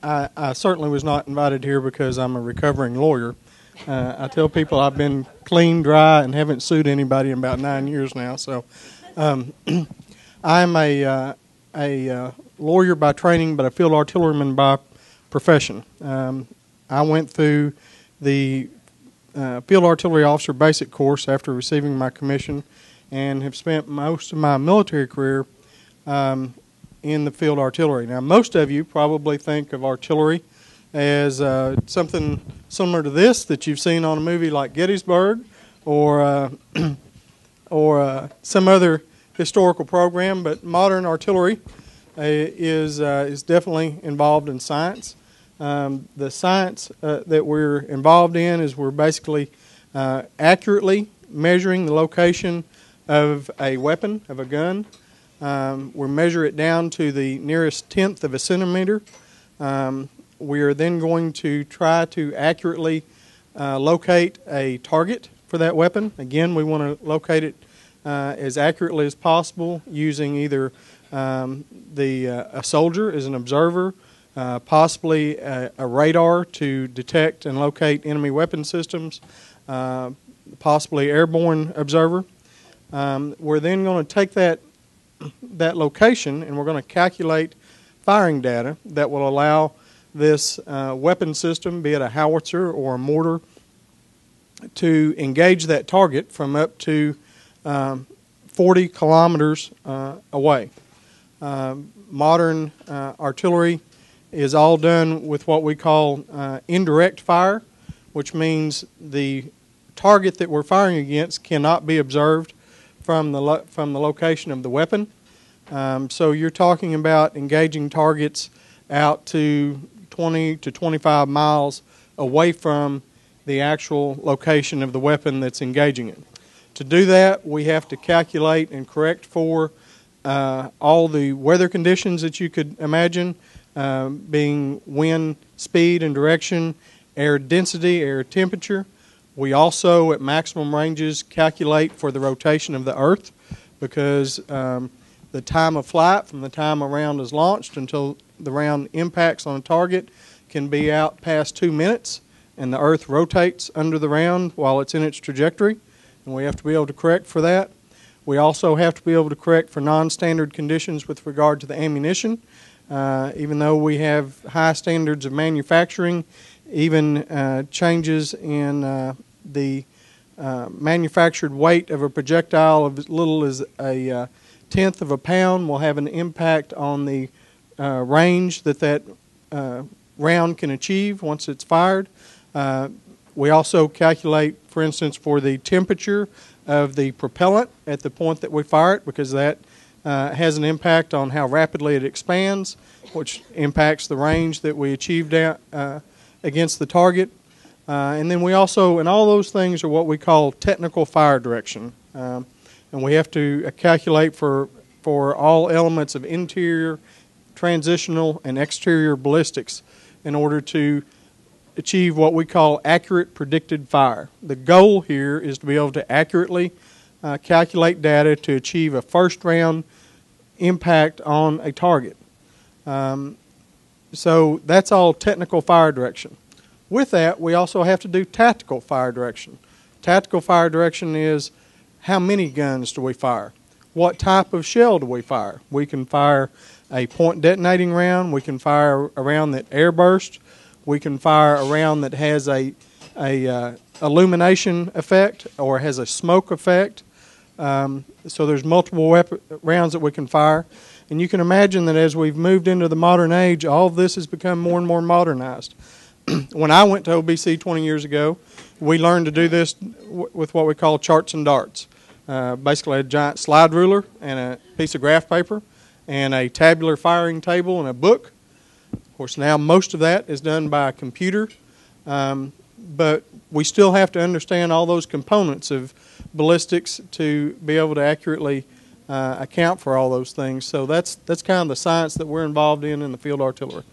I certainly was not invited here because I'm a recovering lawyer. I tell people I've been clean, dry, and haven't sued anybody in about 9 years now. So I'm a lawyer by training, but a field artilleryman by profession. I went through the Field Artillery Officer Basic course after receiving my commission and have spent most of my military career in the field artillery. Now, most of you probably think of artillery as something similar to this that you've seen on a movie like Gettysburg or some other historical program, but modern artillery is definitely involved in science. The science that we're involved in is we're basically accurately measuring the location of a weapon, of a gun. We measure it down to the nearest tenth of a centimeter. We are then going to try to accurately locate a target for that weapon. Again, we want to locate it as accurately as possible using either a soldier as an observer, possibly a radar to detect and locate enemy weapon systems, possibly airborne observer. We're then going to take that location and we're going to calculate firing data that will allow this weapon system, be it a howitzer or a mortar, to engage that target from up to 40 kilometers away. Modern artillery is all done with what we call indirect fire, which means the target that we're firing against cannot be observed from the location of the weapon. So you're talking about engaging targets out to 20 to 25 miles away from the actual location of the weapon that's engaging it. To do that, we have to calculate and correct for all the weather conditions that you could imagine, being wind, speed, and direction, air density, air temperature. We also, at maximum ranges, calculate for the rotation of the Earth because the time of flight from the time a round is launched until the round impacts on a target can be out past 2 minutes, and the Earth rotates under the round while it's in its trajectory, and we have to be able to correct for that. We also have to be able to correct for non-standard conditions with regard to the ammunition. Even though we have high standards of manufacturing, even changes in the manufactured weight of a projectile of as little as a tenth of a pound will have an impact on the range that round can achieve once it's fired. We also calculate, for instance, for the temperature of the propellant at the point that we fire it, because that has an impact on how rapidly it expands, which impacts the range that we achieved against the target. And then we also, and all those things are what we call technical fire direction. And we have to calculate for all elements of interior, transitional, and exterior ballistics in order to achieve what we call accurate predicted fire. The goal here is to be able to accurately calculate data to achieve a first round impact on a target. So that's all technical fire direction. With that, we also have to do tactical fire direction. Tactical fire direction is how many guns do we fire? What type of shell do we fire? We can fire a point detonating round. We can fire a round that airbursts. We can fire a round that has a illumination effect or has a smoke effect. So there's multiple rounds that we can fire. And you can imagine that as we've moved into the modern age, all of this has become more and more modernized. When I went to OBC 20 years ago, we learned to do this with what we call charts and darts. Basically a giant slide ruler and a piece of graph paper and a tabular firing table and a book. Of course, now most of that is done by a computer, but we still have to understand all those components of ballistics to be able to accurately account for all those things. So that's kind of the science that we're involved in the field artillery.